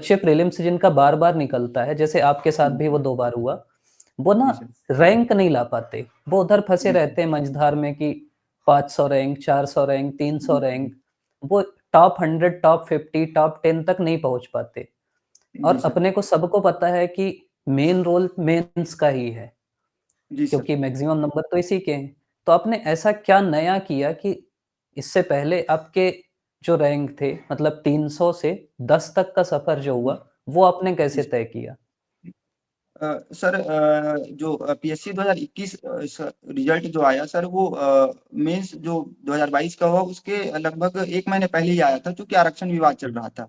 बच्चे प्रीलिम्स जिनका बार-बार निकलता है, जैसे आपके साथ भी वो जी, 2 बार हुआ, वो ना जी सर। रैंक नहीं ला पाते। वो उधर फँसे जी सर। रहते हैं मझधार में कि 500 रैंक, 400 रैंक, 300 जी, रैंक, जी, वो टॉप 100, टॉप 50, टॉप 10 तक नहीं पहुँच पाते। जी और सर। अपने को सबको पता है कि मेन रोल मेंस का ही है, जी सर। क्योंकि मैक्सिमम नंबर तो इसी के हैं। तो आपने ऐसा क्या नया किया कि इससे पहले आपके जो रैंक थे मतलब 300 से 10 तक का सफ़र जो जी, हुआ, वो आपने जी कैसे सर। तय किया? सर जो पीएससी 2021 रिजल्ट जो आया सर वो मेंस जो 2022 का हुआ उसके लगभग 1 महीने पहले ही आया था क्योंकि आरक्षण विवाद चल रहा था।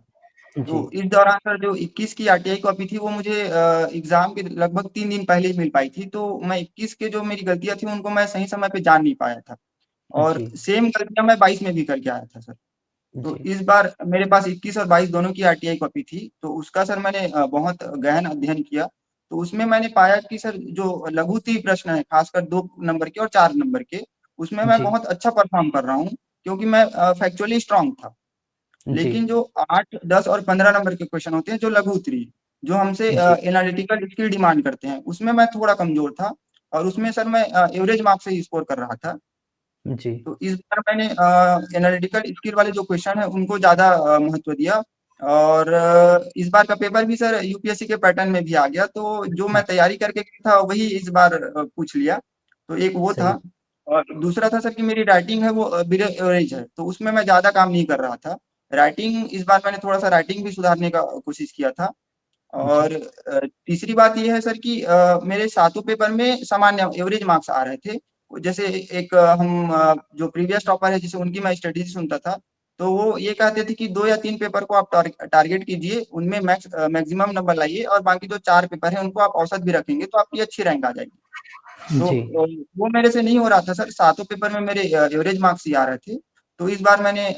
तो जी, इस दौरान सर जो 21 की आरटीआई कॉपी थी वो मुझे एग्ज़ाम के लगभग 3 दिन पहले ही मिल पाई थी। तो मैं 21 के जो मेरी गलतियाँ थी उनको मैं सही समय पे जान नहीं पाया था और जी, सेम गलतियाँ मैं 22 में भी करके आया था सर। तो जी, इस बार मेरे पास 21 और 22 दोनों की आरटीआई कॉपी थी, तो उसका सर मैंने बहुत गहन अध्ययन किया। तो उसमें मैंने पाया कि सर जो लघु-उत्तरीय प्रश्न हैं, खासकर 2 नंबर के और 4 नंबर के, उसमें मैं जी, बहुत अच्छा परफ़ॉर्म कर रहा हूँ, क्योंकि मैं फैक्चुअली स्ट्रॉन्ग था। जी, लेकिन जो 8, 10 और 15 नंबर के क्वेश्चन होते हैं, जो लघु-उत्तरीय, जो हमसे जी, एनालिटिकल स्किल डिमांड करते हैं, उसमें मैं थोड़ा कमज़ोर था और उसमें सर मैं एवरेज मार्क्स से ही स्कोर कर रहा था। जी, तो इस बार मैंने एनालिटिकल स्किल वाले जो क्वेश्चन हैं उनको ज़्यादा महत्व दिया और इस बार का पेपर भी सर यूपीएससी के पैटर्न में भी आ गया, तो जो अच्छा, मैं तैयारी करके गया था वही इस बार पूछ लिया। तो एक वो था सही, और दूसरा था सर कि मेरी राइटिंग है वो बिलो एवरेज है, तो उसमें मैं ज़्यादा काम नहीं कर रहा था। राइटिंग इस बार मैंने थोड़ा-सा राइटिंग भी सुधारने का कोशिश किया था जी, और तीसरी बात ये है सर कि मेरे सातों पेपर में सामान्य एवरेज मार्क्स आ रहे थे। जैसे एक जो प्रीवियस टॉपर है जैसे उनकी मैं स्टडीज़ सुनता था, तो वो ये कहते थे कि 2 या 3 पेपर को आप टारगेट कीजिए, उनमें मैक्सिमम नंबर लाइए और बाकी जो 4 पेपर हैं उनको आप औसत भी रखेंगे तो आपकी अच्छी रैंक आ जाएगी। तो जी, वो मेरे से नहीं हो रहा था सर, सातों पेपर में मेरे एवरेज मार्क्स ही आ रहे थे। तो इस बार मैंने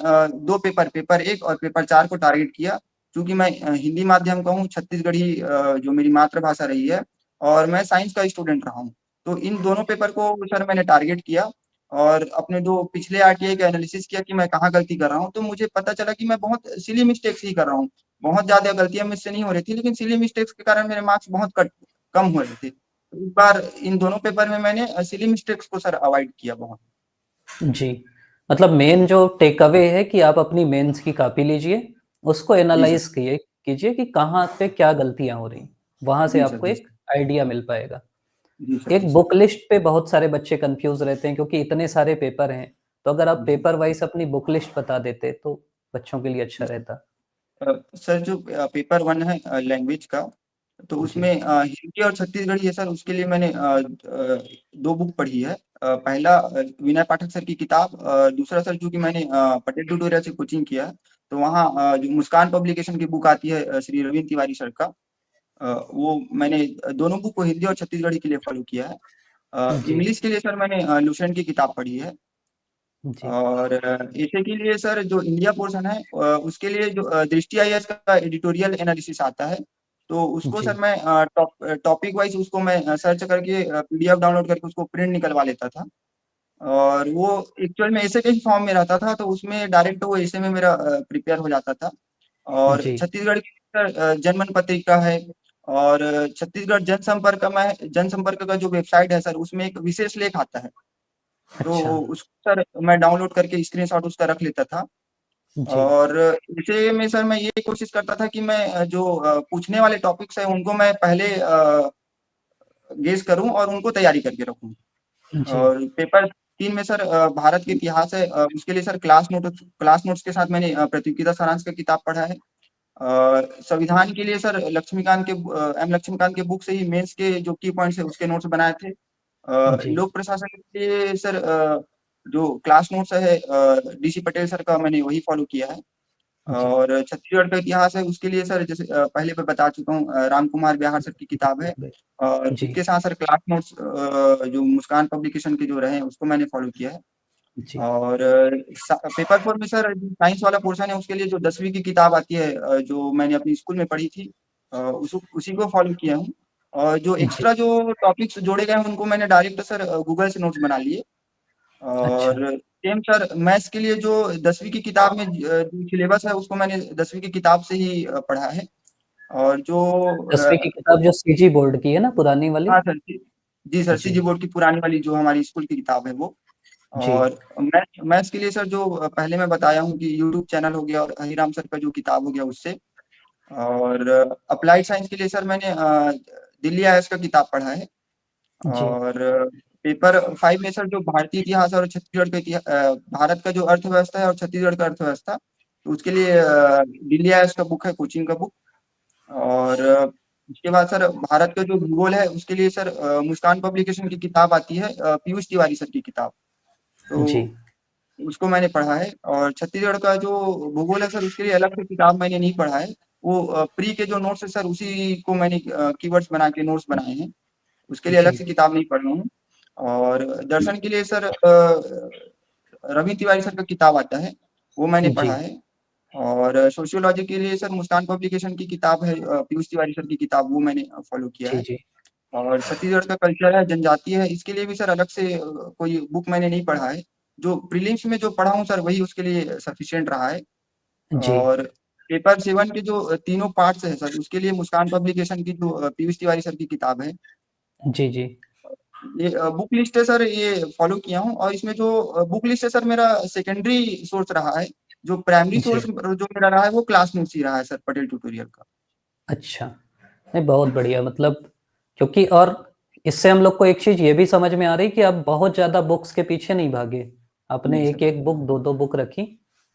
2 पेपर, पेपर 1 और पेपर 4 को टारगेट किया। चूँकि मैं हिंदी माध्यम का हूँ, छत्तीसगढ़ी जो मेरी मातृभाषा रही है और मैं साइंस का स्टूडेंट रहा हूँ। तो इन दोनों पेपर को सर मैंने टारगेट किया और अपने जो पिछले आरटीआई का एनालिसिस किया कि मैं कहाँ गलती कर रहा हूँ, तो मुझे पता चला कि मैं बहुत सिली मिस्टेक्स ही कर रहा हूँ। बहुत ज़्यादा गलतियाँ मुझसे नहीं हो रही थी, लेकिन सिली मिस्टेक्स के कारण मेरे मार्क्स बहुत कम हो रहे थे। इस बार इन दोनों पेपर में मैंने सिली मिस्टेक्स को सर अवॉइड किया बहुत। जी। मतलब मेन जो टेक अवे है कि आप अपनी मेंस की कॉपी लीजिए, उसको जी सर। एनालाइज़ कीजिए कि कहाँ पे क्या गलतियाँ हो रही। वहाँ से जी सर, आपको जी एक सर। आइडिया मिल पाएगा। जी सर, जी एक सर। बुक लिस्ट पे बहुत सारे बच्चे कन्फ्यूज़ रहते हैं क्योंकि इतने सारे पेपर हैं, तो अगर आप जी। पेपर वाइज़ अपनी बुक लिस्ट बता देते तो बच्चों के लिए अच्छा जी सर। रहता। सर जो पेपर 1 है लैंग्वेज का, तो उसमें जी, हिंदी और छत्तीसगढ़ी है सर, उसके लिए मैंने 2 बुक पढ़ी है। पहला विनय पाठक सर की किताब दूसरा सर चूँकि मैंने पटेल ट्यूटोरियल से कोचिंग किया है, तो वहाँ जो मुस्कान पब्लिकेशन की बुक आती है श्री रविन्द्र तिवारी सर का वो मैंने दोनों बुक को हिंदी और छत्तीसगढ़ी के लिए फ़ॉलो किया है। जी, इंग्लिश के लिए सर मैंने लुसेंट की किताब पढ़ी है। जी, और एशे के लिए सर जो इंडिया पोर्शन है उसके लिए जो दृष्टि आईएएस का एडिटोरियल एनालिसिस आता है, तो उसको सर जी, मैं टॉपिक वाइज़ उसको मैं सर्च करके पीडीएफ डाउनलोड करके उसको प्रिंट निकलवा लेता था। और वो एक्चुअल में एशे के ही फॉर्म में रहता था, तो उसमें डायरेक्ट वो एशे में मेरा प्रिपेयर हो जाता था। और जी, छत्तीसगढ़ की सर जनमन पत्रिका है और छत्तीसगढ़ जनसंपर्क का जो वेबसाइट है सर, उसमें एक विशेष लेख आता है। तो अच्छा, उसको सर मैं डाउनलोड करके स्क्रीनशॉट उसका रख लेता था जी, और इसे में सर मैं ये कोशिश करता था कि मैं जो पूछने वाले टॉपिक्स हैं उनको मैं पहले गेस करूँ और उनको तैयारी करके रखूँ। जी, और पेपर 3 में सर भारत के इतिहास है उसके लिए सर क्लास नोट्स के साथ मैंने प्रतियोगिता सारांश का किताब पढ़ा है। संविधान के लिए सर एम लक्ष्मीकांत के बुक से ही मेंस के जो की पॉइंट्स है उसके नोट्स बनाए थे। जी, लोक प्रशासन के लिए सर जो क्लास नोट्स है डीसी पटेल सर का मैंने वही फॉलो किया है। जी, और छत्तीसगढ़ का इतिहास है उसके लिए सर जैसे पहले मैं बता चुका हूँ राम कुमार बिहार सर की किताब है और जी, उसके साथ सर क्लास नोट्स जो मुस्कान पब्लिकेशन के जो रहे हैं उसको मैंने फॉलो किया है। जी, और पेपर 4 में सर साइंस वाला पोर्शन है उसके लिए जो 10वीं की किताब आती है जो मैंने अपनी स्कूल में पढ़ी थी उसी को फॉलो किया हूँ। और जो जी, एक्स्ट्रा जो टॉपिक्स जोड़े गए हैं उनको मैंने डायरेक्ट सर गूगल से नोट्स बना लिए। अच्छा, और सेम सर मैथ्स के लिए जो 10वीं की किताब में जो सिलेबस है उसको मैंने 10वीं की किताब से ही पढ़ा है। और जो 10वीं की किताब जो सीजी बोर्ड की है ना, पुरानी वाली? हाँ सर जी सर, जी, सीजी बोर्ड की पुरानी वाली जो हमारी स्कूल की किताब है वो। जी, और मैथ्स के लिए सर जो पहले मैं बताया हूँ कि यूट्यूब चैनल हो गया और हरिराम सर का जो किताब हो गया उससे। और अप्लाइड साइंस के लिए सर मैंने दिल्ली आईआईएस का किताब पढ़ा है। जी, और पेपर 5 में सर जो भारतीय इतिहास और छत्तीसगढ़ का भारत का जो अर्थव्यवस्था है और छत्तीसगढ़ का अर्थव्यवस्था, तो उसके लिए दिल्ली आईआईएस का बुक है, कोचिंग का बुक। और उसके बाद सर भारत का जो भूगोल है उसके लिए सर मुस्कान पब्लिकेशन की किताब आती है, पीयूष तिवारी सर की किताब। जी, तो उसको मैंने पढ़ा है। और छत्तीसगढ़ का जो भूगोल है सर उसके लिए अलग से किताब मैंने नहीं पढ़ा है। वो प्री के जो नोट्स है सर उसी को मैंने कीवर्ड्स बना के नोट्स बनाए हैं। उसके लिए अलग जी, से किताब नहीं पढ़ रहा हूँ। और दर्शन के लिए सर रवि तिवारी सर का किताब आता है, वो मैंने जी, पढ़ा है। और सोशियोलॉजी के लिए सर मुस्कान पब्लिकेशन की किताब है, पीयूष तिवारी सर की किताब, वो मैंने फॉलो किया जी, है। जी, और छत्तीसगढ़ का कल्चर है, जनजातीय है, इसके लिए भी सर अलग से कोई बुक मैंने नहीं पढ़ा है। जो प्रीलिम्स में जो पढ़ा हूँ सर वही उसके लिए सफिशिएंट रहा है। जी, और पेपर 7 के जो तीनों पार्ट्स हैं सर उसके लिए मुस्कान पब्लिकेशन की जो पीयूष तिवारी सर की किताब है। जी, जी, ये बुक लिस्ट है सर, ये फॉलो किया हूँ। और इसमें जो बुक लिस्ट है सर मेरा सेकेंडरी सोर्स रहा है। जो प्राइमरी सोर्स जी। जो मेरा रहा है वो क्लास नोट्स ही रहा है सर, पटेल ट्यूटोरियल का। अच्छा, नहीं बहुत बढ़िया मतलब, क्योंकि और इससे हम लोग को एक चीज़ ये भी समझ में आ रही कि आप बहुत ज़्यादा बुक्स के पीछे नहीं भागे। नहीं आपने सर। एक-एक बुक, 2-2 बुक रखी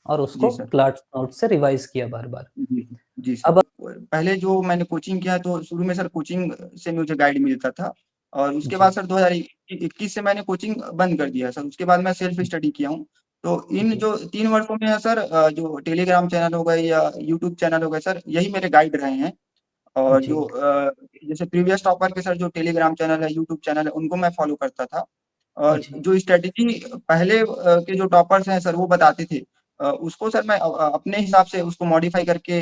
और जी उसको सर। क्लास नोट्स से रिवाइज़ किया बार-बार। जी, जी अब सर। पहले जो मैंने कोचिंग किया तो शुरू में सर कोचिंग से मुझे गाइड मिलता था। और उसके बाद जी, सर 2021 से मैंने कोचिंग बंद कर दिया सर, उसके बाद मैं सेल्फ स्टडी किया हूँ। तो इन जी, जो 3 वर्षों में है सर, जो टेलीग्राम चैनल हो गए या यूट्यूब चैनल हो गए सर, यही मेरे गाइड रहे हैं। और जी, जो जैसे प्रीवियस टॉपर के सर जो टेलीग्राम चैनल है, यूट्यूब चैनल है, उनको मैं फॉलो करता था। और जी, जो स्ट्रैटेजी पहले के जो टॉपर्स हैं सर वो बताते थे, उसको सर मैं अपने हिसाब से उसको मॉडिफाई करके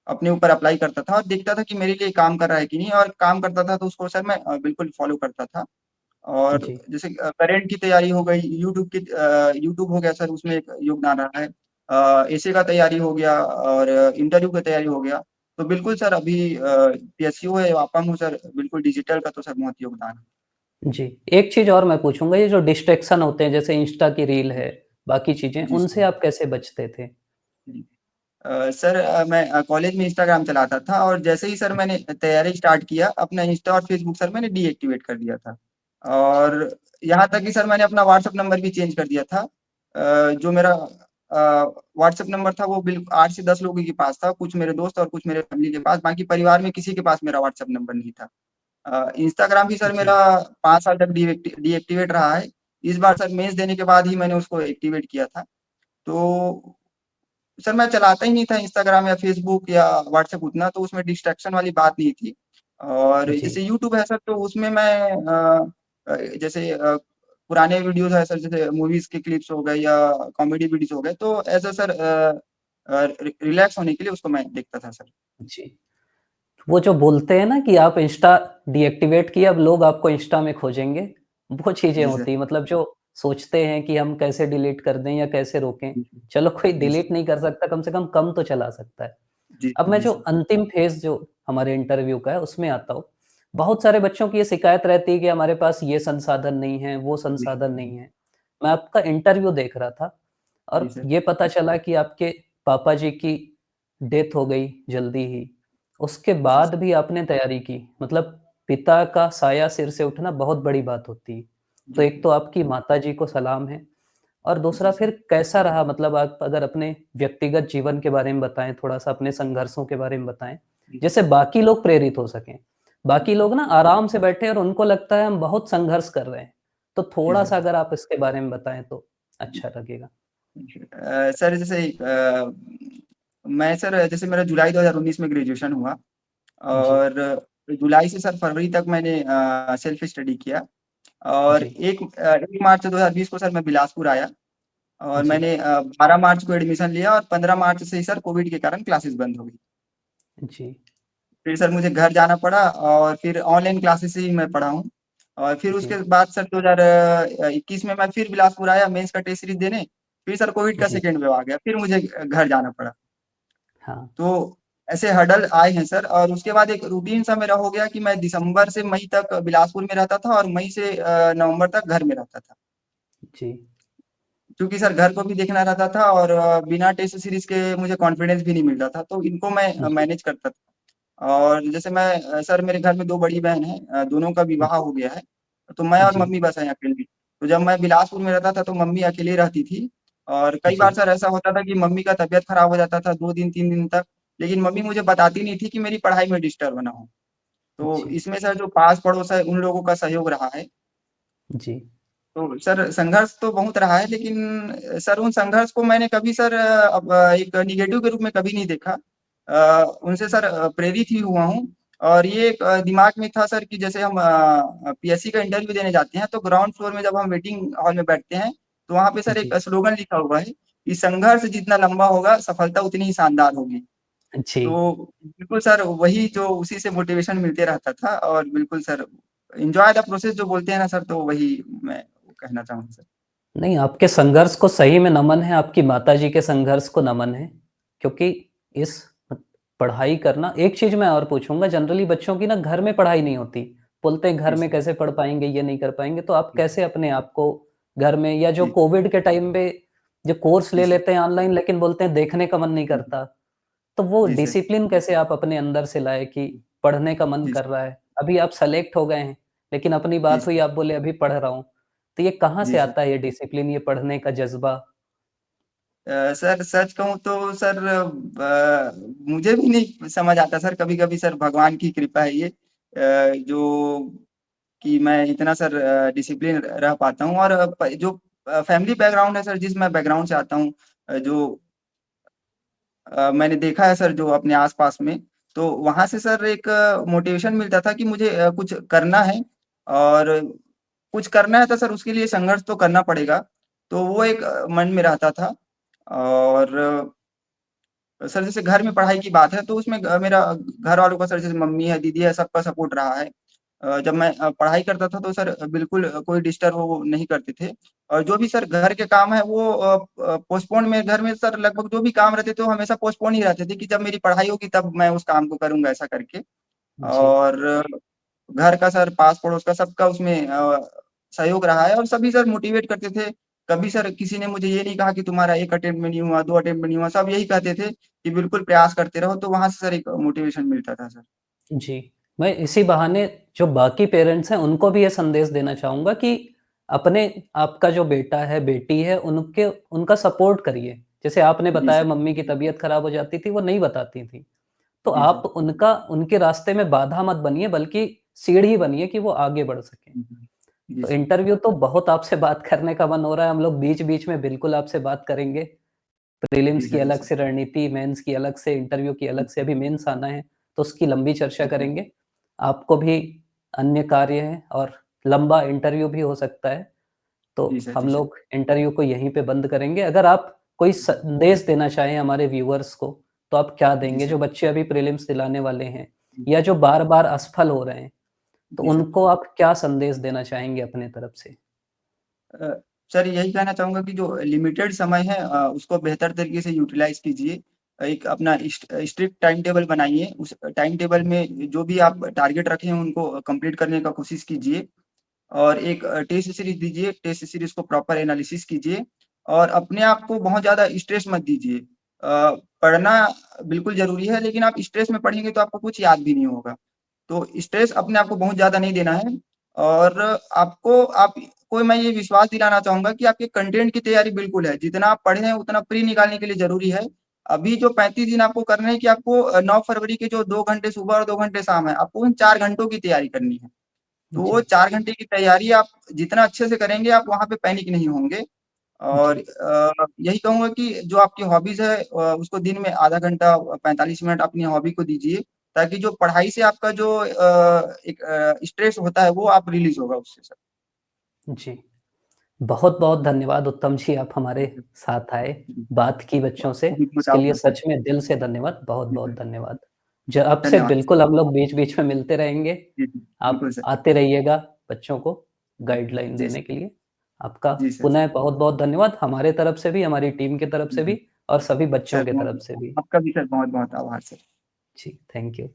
अपने ऊपर अप्लाई करता था और देखता था कि मेरे लिए काम कर रहा है कि नहीं। और काम करता था तो उसको सर मैं बिल्कुल फॉलो करता था। और जी, जैसे करंट की तैयारी हो गई, यूट्यूब हो गया सर, उसमें एक योगदान रहा है। एसे का तैयारी हो गया और इंटरव्यू का तैयारी हो गया। तो बिल्कुल सर अभी पीएसयू है, वापम हूँ सर, बिल्कुल डिजिटल का तो सर बहुत योगदान है। जी। एक चीज़ और मैं पूछूँगा, ये जो डिस्ट्रैक्शन होते हैं जैसे इंस्टा की रील है, बाकी चीज़ें, जी उनसे सर। आप कैसे बचते थे? जी। सर मैं कॉलेज में इंस्टाग्राम चलाता था और जैसे ही सर मैंने तैयारी स्टार्ट किया, अपना इंस्टा और फेसबुक सर मैंने डीएक्टिवेट कर दिया था। अच्छा, और यहाँ तक कि सर मैंने अपना व्हाट्सएप नंबर भी चेंज कर दिया था। जो मेरा व्हाट्सएप नंबर था वो 8 से 10 लोगों के पास था, कुछ मेरे दोस्त और कुछ मेरे फैमिली के पास, बाकी परिवार में किसी के पास मेरा व्हाट्सएप नंबर नहीं था। इंस्टाग्राम भी सर मेरा जी, 5 साल तक डीएक्टिवेट रहा है। इस बार सर मेंस देने के बाद ही मैंने उसको एक्टिवेट किया था। तो सर मैं चलाता ही नहीं था इंस्टाग्राम या फ़ेसबुक या व्हाट्सएप उतना, तो उसमें डिस्ट्रैक्शन वाली बात नहीं थी। और जी, जैसे यूट्यूब है सर, तो उसमें मैं जैसे पुराने वीडियोज़ है सर, जैसे मूवीज़ के क्लिप्स हो गए या कॉमेडी वीडियोज़ हो गए, तो ऐज़ अ सर रिलैक्स होने के लिए उसको मैं देखता था सर। जी। वो जो बोलते हैं ना कि आप इंस्टा डीएक्टिवेट किए, अब लोग आपको इंस्टा में खोजेंगे, वो चीज़ें जी सर। होती हैं। मतलब जो सोचते हैं कि हम कैसे डिलीट कर दें या कैसे रोकें। जी, सर। चलो कोई जी, सर। डिलीट नहीं कर सकता, कम से कम तो चला सकता है। जी, अब मैं जी, जो सर। अंतिम फ़ेज़ जो हमारे इंटरव्यू का है, उसमें आता हूँ। बहुत सारे बच्चों की ये शिकायत रहती है कि हमारे पास ये संसाधन नहीं है, वो जी, संसाधन जी, नहीं है। मैं आपका इंटरव्यू देख रहा था जी, और सर। ये पता चला कि आपके पापा जी की डेथ हो गई जल्दी ही। उसके जी, बाद सर। भी आपने तैयारी की। मतलब पिता का साया सिर से उठना बहुत बड़ी बात होती है। तो जी, एक तो आपकी माताजी को सलाम है और जी, दूसरा सर। फिर कैसा रहा, मतलब आप अगर अपने व्यक्तिगत जीवन के बारे में बताएँ, थोड़ा-सा अपने संघर्षों के बारे में बताएँ, जी, जिससे बाकी लोग प्रेरित हो सकें। जी, बाकी लोग ना आराम से बैठे हैं और उनको लगता है हम बहुत संघर्ष कर रहे हैं। तो जी, सर। थोड़ा-सा अगर आप इसके बारे में बताएँ तो अच्छा लगेगा। सर जैसे मैं सर जैसे मेरा जुलाई 2019 में ग्रेजुएशन हुआ। जी, और जुलाई से सर फरवरी तक मैंने सेल्फ स्टडी किया। और जी, 1 मार्च 2020 को सर मैं बिलासपुर आया। और जी, मैंने 12 मार्च को एडमिशन लिया और 15 मार्च से ही सर कोविड के कारण क्लासेस बंद हो गई। जी, फिर सर मुझे घर जाना पड़ा और फिर ऑनलाइन क्लासेस ही मैं पढ़ा हूँ। और फिर जी, उसके बाद सर 2021 में मैं फिर बिलासपुर आया मेंस का टेस्ट सीरीज़ देने। फिर सर कोविड का जी, सेकंड वेव आ गया, फिर मुझे घर जाना पड़ा। हाँ, तो ऐसे हर्डल आए हैं सर, और उसके बाद एक रूटीन सा मेरा हो गया कि मैं दिसंबर से मई तक बिलासपुर में रहता था और मई से नवंबर तक घर में रहता था। जी, क्योंकि सर घर को भी देखना रहता था और बिना टेस्ट सीरीज के मुझे कॉन्फिडेंस भी नहीं मिल रहा था, तो इनको मैं जी, मैनेज करता था। और जैसे मैं सर मेरे घर में 2 बड़ी बहन हैं, दोनों का विवाह जी, हो गया है, तो मैं और जी, मम्मी बस हैं अकेली। तो जब मैं बिलासपुर में रहता था तो मम्मी अकेली रहती थी, और कई जी, बार सर ऐसा होता था कि मम्मी का तबीयत खराब हो जाता था 2 दिन 3 दिन तक, लेकिन मम्मी मुझे बताती नहीं थी कि मेरी पढ़ाई में डिस्टर्ब ना हो। तो जी, इसमें सर जो पास-पड़ोस है उन लोगों का सहयोग रहा है। जी, तो सर संघर्ष तो बहुत रहा है, लेकिन सर उन संघर्ष को मैंने कभी सर एक नेगेटिव के रूप में कभी नहीं देखा। उनसे सर प्रेरित ही हुआ हूँ, और ये एक दिमाग में था सर कि जैसे हम पीएससी का इंटरव्यू देने जाते हैं तो ग्राउंड फ्लोर में जब हम वेटिंग हॉल में बैठते हैं, तो वहाँ पे सर एक जी, स्लोगन लिखा हुआ है कि संघर्ष जितना लंबा होगा, सफलता उतनी ही शानदार होगी। जी। तो बिल्कुल सर वही जो उसी से मोटिवेशन मिलते रहता था, और बिल्कुल सर एन्जॉय द प्रोसेस जो बोलते हैं ना सर, तो वही मैं कहना चाहूँगा सर। नहीं, आपके संघर्ष को सही में नमन है, आपकी माताजी के संघर्ष को नमन है, क्योंकि इस पढ़ाई करना एक चीज़ मैं और पूछूँगा जनरली बच्चों की ना घर में पढ़ाई नहीं होती। बोलते हैं घर जी में सर। कैसे पढ़ पाएँगे, ये नहीं कर पाएँगे, तो आप जी, कैसे अपने आप को घर में या जो जी, कोविड के टाइम पे जो कोर्स जी ले सर। लेते हैं ऑनलाइन लेकिन बोलते हैं देखने का मन नहीं हुँ, करता। तो वो जी सर। डिसिप्लिन कैसे आप अपने अंदर से लाए कि पढ़ने का मन जी कर सर। रहा है? अभी आप सेलेक्ट हो गए हैं, लेकिन अपनी जी बात हुई सर। आप बोले अभी पढ़ रहा हूँ। तो ये कहाँ जी से सर। आता है ये डिसिप्लिन, ये पढ़ने का जज़्बा? सर सच कहूँ तो सर मुझे भी नहीं समझ आता सर, कभी-कभी सर भगवान की कृपा है ये, जो कि मैं इतना सर डिसिप्लिन रह पाता हूँ, और प जो फैमिली बैकग्राउंड है सर, जिस मैं बैकग्राउंड से आता हूँ, जो मैंने देखा है सर जो अपने आस-पास में, तो वहाँ से सर एक मोटिवेशन मिलता था कि मुझे कुछ करना है, और कुछ करना है तो सर उसके लिए संघर्ष तो करना पड़ेगा। तो वो एक मन में रहता था, और सर जैसे घर में पढ़ाई की बात है तो उसमें मेरा घर वालों का सर, जैसे मम्मी है, दीदी है, सबका सपोर्ट रहा है। जब मैं पढ़ाई करता था तो सर बिल्कुल कोई डिस्टर्ब वो नहीं करते थे, और जो भी सर घर के काम है वो पोस्टपोन में, घर में सर लगभग जो भी काम रहते थे वो हमेशा पोस्टपोन ही रहते थे कि जब मेरी पढ़ाई होगी तब मैं उस काम को करूँगा, ऐसा करके। जी, और घर का सर, पास-पड़ोस का सबका उसमें सहयोग रहा है, और सभी सर मोटिवेट करते थे। कभी सर किसी ने मुझे ये नहीं कहा कि तुम्हारा 1 अटेम्प्ट में नहीं हुआ, 2 अटेम्प्ट में नहीं हुआ, सब यही कहते थे कि बिल्कुल प्रयास करते रहो, तो वहाँ से सर एक मोटिवेशन मिलता था सर। जी। मैं इसी बहाने जो बाकी पेरेंट्स हैं उनको भी ये संदेश देना चाहूँगा कि अपने आपका जो बेटा है, बेटी है, उनका सपोर्ट करिए। जैसे आपने जी बताया सर। मम्मी की तबीयत खराब हो जाती थी, वो नहीं बताती थी। तो जी सर। आप उनके रास्ते में बाधा मत बनिए बल्कि सीढ़ी बनिए कि वो आगे बढ़ सकें। हुँ, हुँ। जी तो सर। इंटरव्यू तो बहुत आपसे बात करने का मन हो रहा है, हम लोग बीच-बीच में बिल्कुल आपसे बात करेंगे। जी प्रीलिम्स की सर, जी अलग सर। से रणनीति, मेंस की अलग से, इंटरव्यू की जी अलग से, सर। अभी मेंस आना है, तो उसकी लंबी चर्चा जी सर। करेंगे। आपको भी अन्य कार्य हैं और लंबा इंटरव्यू भी हो सकता है, जी तो सर, हम जी सर। लोग इंटरव्यू को यहीं पे बंद करेंगे। अगर आप कोई संदेश देना चाहें हमारे व्यूअर्स को, तो आप क्या जी देंगे? सर। जो बच्चे अभी प्रीलिम्स दिलाने वाले हैं जी, या जो बार-बार असफल हो रहे हैं, तो जी सर। उनको आप क्या संदेश देना चाहेंगे अपने तरफ से? अ, सर यही कहना चाहूँगा कि जो लिमिटेड समय है उसको बेहतर तरीके से यूटिलाइज़ कीजिए। एक अपना स्ट्रिक्ट टाइम टेबल बनाइए, उस टाइम टेबल में जो भी आप टारगेट रखे हैं उनको कंप्लीट करने का कोशिश कीजिए, और एक टेस्ट सीरीज़ दीजिए, टेस्ट सीरीज़ को प्रॉपर एनालिसिस कीजिए, और अपने आप को बहुत ज़्यादा स्ट्रेस मत दीजिए। पढ़ना बिल्कुल ज़रूरी है, लेकिन आप स्ट्रेस में पढ़ेंगे तो आपको कुछ याद भी नहीं होगा। तो स्ट्रेस अपने आप को बहुत ज़्यादा नहीं देना है, और आपको मैं ये विश्वास दिलाना चाहूँगा कि आपके कंटेंट की तैयारी बिल्कुल है। जितना आप पढ़े हैं उतना प्री निकालने के लिए ज़रूरी है। अभी जो 35 दिन आपको करने हैं कि आपको 9 फरवरी के जो 2 घंटे सुबह और 2 घंटे शाम है, आपको उन 4 घंटों की तैयारी करनी है। तो वो जी, 4 घंटे की तैयारी आप जितना अच्छे से करेंगे, आप वहाँ पे पैनिक नहीं होंगे। और जी, यही कहूँगा कि जो आपकी हॉबीज़ है उसको दिन में आधा घंटा 45 मिनट अपनी हॉबी को दीजिए, ताकि जो पढ़ाई से आपका जो एक स्ट्रेस होता है वो आप रिलीज़ होगा उससे सर। जी। बहुत-बहुत धन्यवाद उत्तम जी, आप हमारे जी सर। साथ आए, जी, बात की बच्चों से, बहुत-बहुत इसके लिए आभार सर। सच में दिल से धन्यवाद, जी बहुत-बहुत सर। धन्यवाद। अब से धन्यवाद सर। बिल्कुल हम लोग बीच-बीच में मिलते रहेंगे, जी, जी। आप बिल्कुल सर। आते रहिएगा बच्चों को गाइडलाइन जी देने सर। के लिए। आपका जी सर। पुनः बहुत-बहुत धन्यवाद हमारे तरफ से भी, हमारी टीम की तरफ जी, से जी। भी और सभी बच्चों सर की तरफ से बहुत भी। आपका भी सर बहुत-बहुत आभार सर। Ji, thank you.